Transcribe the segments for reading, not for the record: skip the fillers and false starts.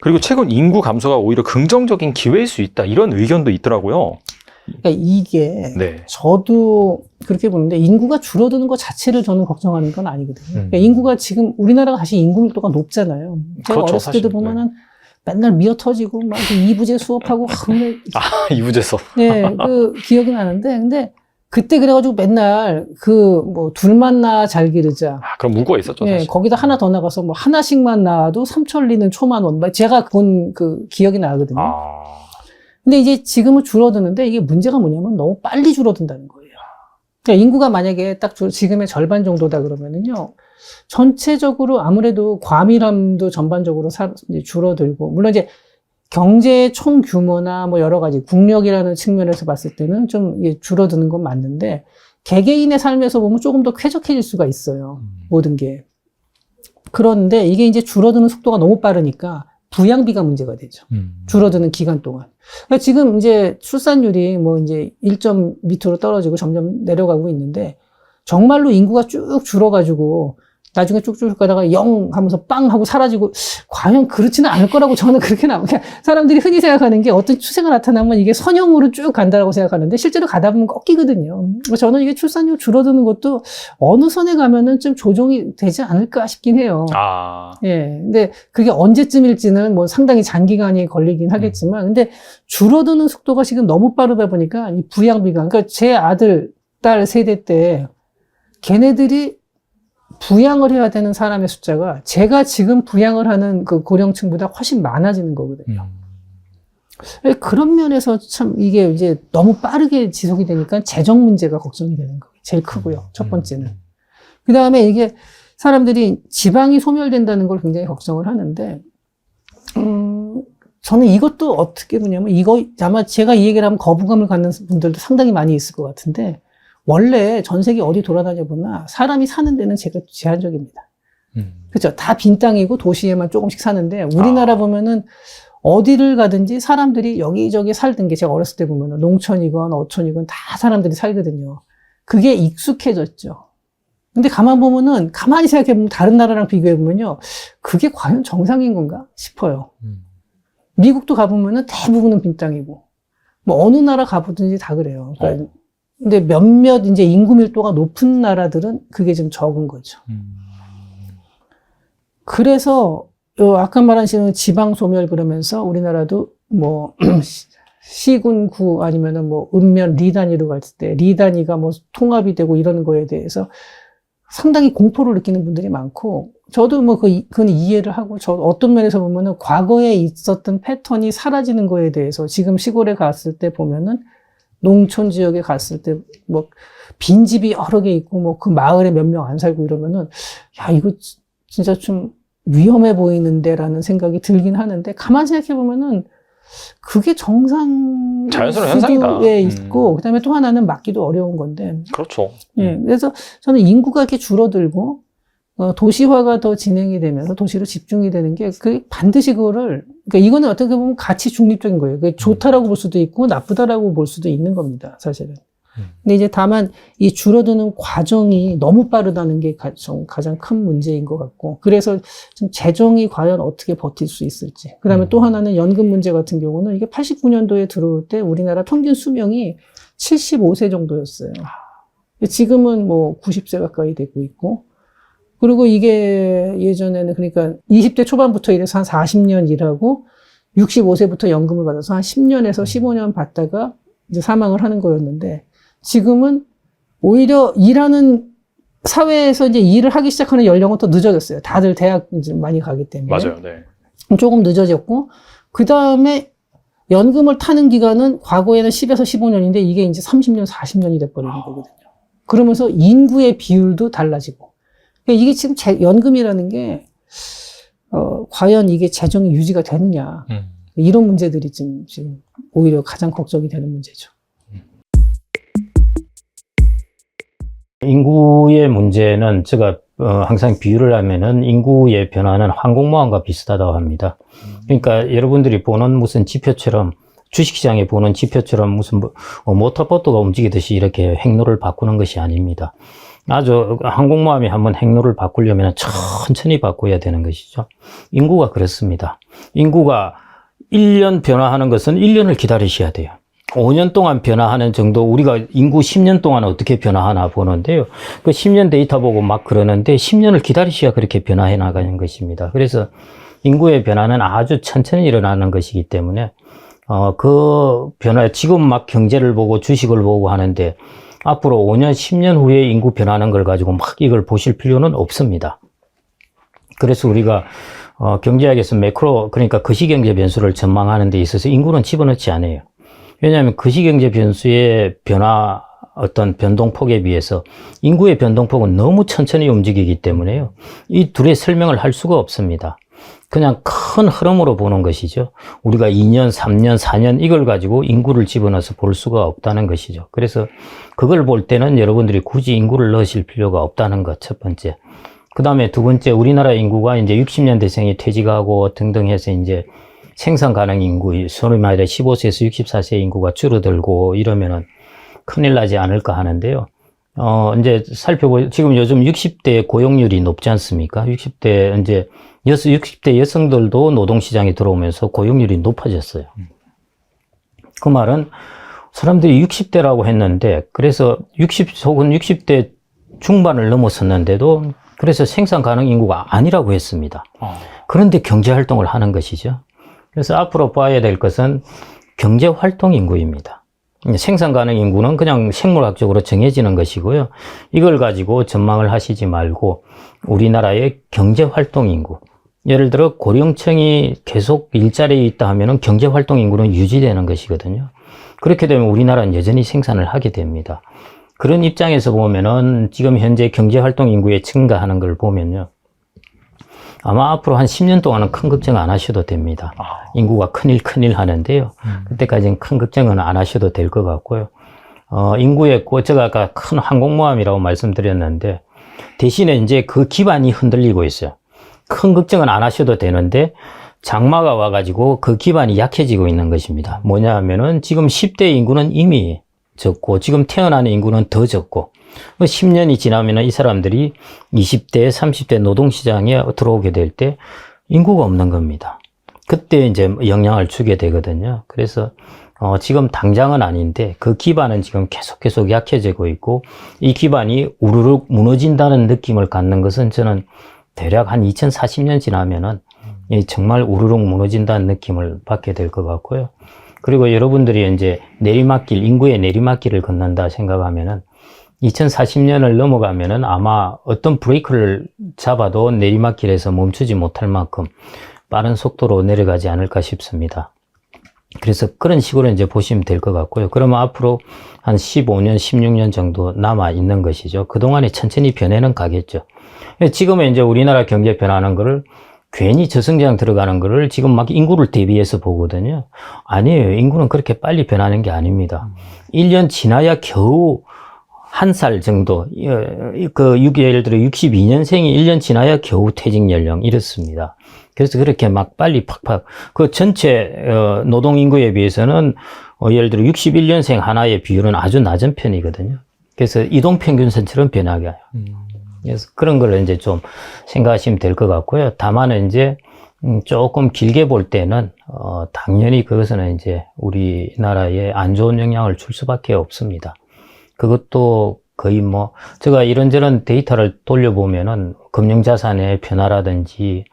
그리고 최근 인구 감소가 오히려 긍정적인 기회일 수 있다. 이런 의견도 있더라고요. 그러니까 이게 네. 저도 그렇게 보는데 인구가 줄어드는 것 자체를 저는 걱정하는 건 아니거든요. 그러니까 인구가 지금 우리나라가 다시 인구 밀도가 높잖아요. 제가 그렇죠, 어렸을 때도 사실. 보면은 네. 맨날 미어 터지고 막 이부제 수업하고 이부제서. 네, 그 기억이 나는데 근데 그때 그래가지고 맨날 뭐 둘만 잘 기르자. 그럼 문구가 있었죠, 예, 사실. 거기다 하나 더 나가서 뭐 하나씩만 낳아도 삼천리는 초만 원. 제가 본 그 기억이 나거든요. 근데 이제 지금은 줄어드는데 이게 문제가 뭐냐면 너무 빨리 줄어든다는 거예요. 그러니까 인구가 만약에 딱 지금의 절반 정도다 그러면은요, 전체적으로 아무래도 과밀함도 전반적으로 이제 줄어들고, 물론 이제 경제의 총 규모나 뭐 여러 가지 국력이라는 측면에서 봤을 때는 좀 이게 줄어드는 건 맞는데, 개개인의 삶에서 보면 조금 더 쾌적해질 수가 있어요. 모든 게. 그런데 이게 이제 줄어드는 속도가 너무 빠르니까 부양비가 문제가 되죠. 줄어드는 기간 동안. 그러니까 지금 이제 출산율이 뭐 이제 1점 밑으로 떨어지고 점점 내려가고 있는데 정말로 인구가 쭉 줄어가지고 나중에 쭉쭉 가다가 0 하면서 빵 하고 사라지고 과연 그렇지는 않을 거라고 저는 그렇게 그러니까 사람들이 흔히 생각하는 게 어떤 추세가 나타나면 이게 선형으로 쭉 간다라고 생각하는데 실제로 가다 보면 꺾이거든요. 저는 이게 출산율 줄어드는 것도 어느 선에 가면은 좀 조정이 되지 않을까 싶긴 해요. 예. 근데 그게 언제쯤일지는 뭐 상당히 장기간이 걸리긴 하겠지만 근데 줄어드는 속도가 지금 너무 빠르다 보니까 이 부양비가 그러니까 제 아들, 딸 세대 때 걔네들이 부양을 해야 되는 사람의 숫자가 제가 지금 부양을 하는 그 고령층보다 훨씬 많아지는 거거든요. 그런 면에서 참 이게 이제 너무 빠르게 지속이 되니까 재정 문제가 걱정이 되는 거예요. 제일 크고요. 첫 번째는. 그 다음에 이게 사람들이 지방이 소멸된다는 걸 굉장히 걱정을 하는데, 저는 이것도 어떻게 보냐면 이거 아마 제가 이 얘기를 하면 거부감을 갖는 분들도 상당히 많이 있을 것 같은데, 원래 전 세계 어디 돌아다녀 보나 사람이 사는 데는 제한적입니다. 그렇죠. 다 빈 땅이고 도시에만 조금씩 사는데 우리나라 보면은 어디를 가든지 사람들이 여기저기 살던 게 제가 어렸을 때 보면은 농촌이건 어촌이건 다 사람들이 살거든요. 그게 익숙해졌죠. 근데 가만히 생각해 보면 다른 나라랑 비교해 보면요. 그게 과연 정상인 건가 싶어요. 미국도 가보면은 대부분은 빈 땅이고 뭐 어느 나라 가보든지 다 그래요. 그러니까 근데 몇몇 이제 인구 밀도가 높은 나라들은 그게 좀 적은 거죠. 그래서 아까 말한 식으로 지방 소멸 그러면서 우리나라도 뭐 시군 구 아니면은 뭐 읍면 리 단위로 갈 때 리 단위가 뭐 통합이 되고 이러는 거에 대해서 상당히 공포를 느끼는 분들이 많고 저도 뭐 그건 이해를 하고 저 어떤 면에서 보면은 과거에 있었던 패턴이 사라지는 거에 대해서 지금 시골에 갔을 때 보면은 농촌 지역에 갔을 때, 뭐, 빈집이 여러 개 있고, 뭐, 그 마을에 몇 명 안 살고 이러면은, 야, 이거 진짜 좀 위험해 보이는데라는 생각이 들긴 하는데, 가만히 생각해보면은, 그게 정상. 자연스러운 현상이다. 예, 있고, 그 다음에 또 하나는 막기도 어려운 건데. 그렇죠. 예, 그래서 저는 인구가 이렇게 줄어들고, 도시화가 더 진행이 되면서 도시로 집중이 되는 게, 반드시 그러니까 이거는 어떻게 보면 가치 중립적인 거예요. 그게 좋다라고 볼 수도 있고, 나쁘다라고 볼 수도 있는 겁니다, 사실은. 근데 이제 다만, 이 줄어드는 과정이 너무 빠르다는 게 가장 큰 문제인 것 같고, 그래서 좀 재정이 과연 어떻게 버틸 수 있을지. 그 다음에 또 하나는 연금 문제 같은 경우는 이게 89년도에 들어올 때 우리나라 평균 수명이 75세 정도였어요. 지금은 뭐 90세 가까이 되고 있고, 그리고 이게 예전에는 그러니까 20대 초반부터 일해서 한 40년 일하고 65세부터 연금을 받아서 한 10년에서 15년 받다가 이제 사망을 하는 거였는데 지금은 오히려 일하는 사회에서 이제 일을 하기 시작하는 연령은 더 늦어졌어요. 다들 대학 이제 많이 가기 때문에. 맞아요. 네. 조금 늦어졌고 그 다음에 연금을 타는 기간은 과거에는 10에서 15년인데 이게 이제 30년, 40년이 돼버리는 거거든요. 그러면서 인구의 비율도 달라지고. 이게 지금 연금이라는 게, 과연 이게 재정이 유지가 되느냐. 이런 문제들이 지금 오히려 가장 걱정이 되는 문제죠. 인구의 문제는 제가 항상 비유를 하면은 인구의 변화는 항공모함과 비슷하다고 합니다. 그러니까 여러분들이 보는 무슨 지표처럼 주식시장에 보는 지표처럼 무슨 모터보트가 움직이듯이 이렇게 행로를 바꾸는 것이 아닙니다. 아주 항공모함이 한번 행로를 바꾸려면 천천히 바꿔야 되는 것이죠. 인구가 그렇습니다. 인구가 1년 변화하는 것은 1년을 기다리셔야 돼요. 5년 동안 변화하는 정도, 우리가 인구 10년 동안 어떻게 변화하나 보는데요. 그 10년 데이터 보고 막 그러는데 10년을 기다리셔야 그렇게 변화해 나가는 것입니다. 그래서 인구의 변화는 아주 천천히 일어나는 것이기 때문에 그 변화, 지금 막 경제를 보고 주식을 보고 하는데 앞으로 5년, 10년 후에 인구 변하는 걸 가지고 막 이걸 보실 필요는 없습니다. 그래서 우리가 경제학에서 매크로, 그러니까 거시경제 변수를 전망하는 데 있어서 인구는 집어넣지 않아요. 왜냐하면 거시경제 변수의 변화, 어떤 변동폭에 비해서 인구의 변동폭은 너무 천천히 움직이기 때문에요. 이 둘의 설명을 할 수가 없습니다. 그냥 큰 흐름으로 보는 것이죠. 우리가 2년, 3년, 4년 이걸 가지고 인구를 집어넣어서 볼 수가 없다는 것이죠. 그래서 그걸 볼 때는 여러분들이 굳이 인구를 넣으실 필요가 없다는 것, 첫 번째. 그 다음에 두 번째, 우리나라 인구가 이제 60년대생이 퇴직하고 등등 해서 이제 생산 가능 인구, 소위 말해 15세에서 64세 인구가 줄어들고 이러면은 큰일 나지 않을까 하는데요. 이제 지금 요즘 60대 고용률이 높지 않습니까? 60대 여성들도 노동시장에 들어오면서 고용률이 높아졌어요. 그 말은 사람들이 60대라고 했는데, 그래서 60대 중반을 넘어섰는데도 그래서 생산 가능 인구가 아니라고 했습니다. 그런데 경제 활동을 하는 것이죠. 그래서 앞으로 봐야 될 것은 경제 활동 인구입니다. 생산 가능 인구는 그냥 생물학적으로 정해지는 것이고요. 이걸 가지고 전망을 하시지 말고 우리나라의 경제 활동 인구. 예를 들어 고령층이 계속 일자리에 있다 하면은 경제 활동 인구는 유지되는 것이거든요. 그렇게 되면 우리나라는 여전히 생산을 하게 됩니다. 그런 입장에서 보면은 지금 현재 경제 활동 인구의 증가하는 걸 보면요. 아마 앞으로 한 10년 동안은 큰 걱정 안 하셔도 됩니다. 인구가 큰일 하는데요. 그때까지는 큰 걱정은 안 하셔도 될 것 같고요. 인구의 제가 아까 큰 항공모함이라고 말씀드렸는데, 대신에 이제 그 기반이 흔들리고 있어요. 큰 걱정은 안 하셔도 되는데, 장마가 와가지고 그 기반이 약해지고 있는 것입니다. 뭐냐 하면은 지금 10대 인구는 이미 적고, 지금 태어나는 인구는 더 적고, 10년이 지나면 이 사람들이 20대, 30대 노동시장에 들어오게 될 때 인구가 없는 겁니다. 그때 이제 영향을 주게 되거든요. 그래서 지금 당장은 아닌데 그 기반은 지금 계속 약해지고 있고, 이 기반이 우르륵 무너진다는 느낌을 갖는 것은 저는 대략 한 2040년 지나면은 정말 우르륵 무너진다는 느낌을 받게 될 것 같고요. 그리고 여러분들이 이제 인구의 내리막길을 걷는다 생각하면은 2040년을 넘어가면은 아마 어떤 브레이크를 잡아도 내리막길에서 멈추지 못할 만큼 빠른 속도로 내려가지 않을까 싶습니다. 그래서 그런 식으로 이제 보시면 될 것 같고요. 그러면 앞으로 한 15년, 16년 정도 남아 있는 것이죠. 그동안에 천천히 변해는 가겠죠. 지금은 이제 우리나라 경제 변하는 거를 괜히 저성장 들어가는 거를 지금 막 인구를 대비해서 보거든요. 아니에요. 인구는 그렇게 빨리 변하는 게 아닙니다. 1년 지나야 겨우 한 살 정도, 예를 들어 62년생이 1년 지나야 겨우 퇴직 연령 이렇습니다. 그래서 그렇게 막 빨리 팍팍, 그 전체 노동인구에 비해서는 예를 들어 61년생 하나의 비율은 아주 낮은 편이거든요. 그래서 이동평균선처럼 변하게 해요. 그래서 그런 걸 이제 좀 생각하시면 될 것 같고요. 다만 이제 조금 길게 볼 때는 당연히 그것은 이제 우리나라에 안 좋은 영향을 줄 수밖에 없습니다. 그것도 거의 제가 이런저런 데이터를 돌려보면은 금융자산의 변화라든지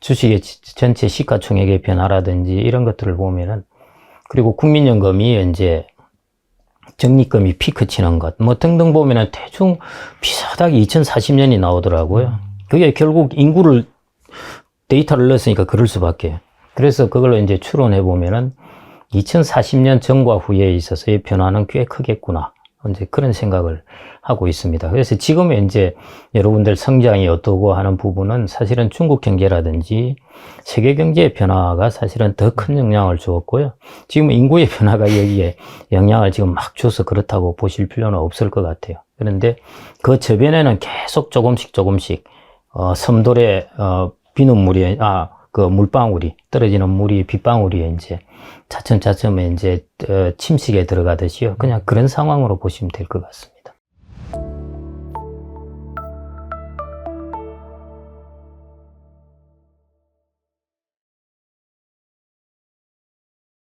주식의 전체 시가총액의 변화라든지 이런 것들을 보면은, 그리고 국민연금이 이제 적립금이 피크 치는 것, 등등 보면은 대충 비슷하게 2040년이 나오더라고요. 그게 결국 인구를 데이터를 넣었으니까 그럴 수밖에. 그래서 그걸로 이제 추론해 보면은 2040년 전과 후에 있어서의 변화는 꽤 크겠구나. 이제 그런 생각을 하고 있습니다. 그래서 지금의 이제 여러분들 성장이 어떠고 하는 부분은 사실은 중국 경제라든지 세계 경제의 변화가 사실은 더 큰 영향을 주었고요. 지금 인구의 변화가 여기에 영향을 지금 막 줘서 그렇다고 보실 필요는 없을 것 같아요. 그런데 그 저변에는 계속 조금씩 섬돌에 비눗물이 그 물방울이 떨어지는 물이 빗방울이 이제 차츰 이제 침식에 들어가듯이요. 그냥 그런 상황으로 보시면 될 것 같습니다.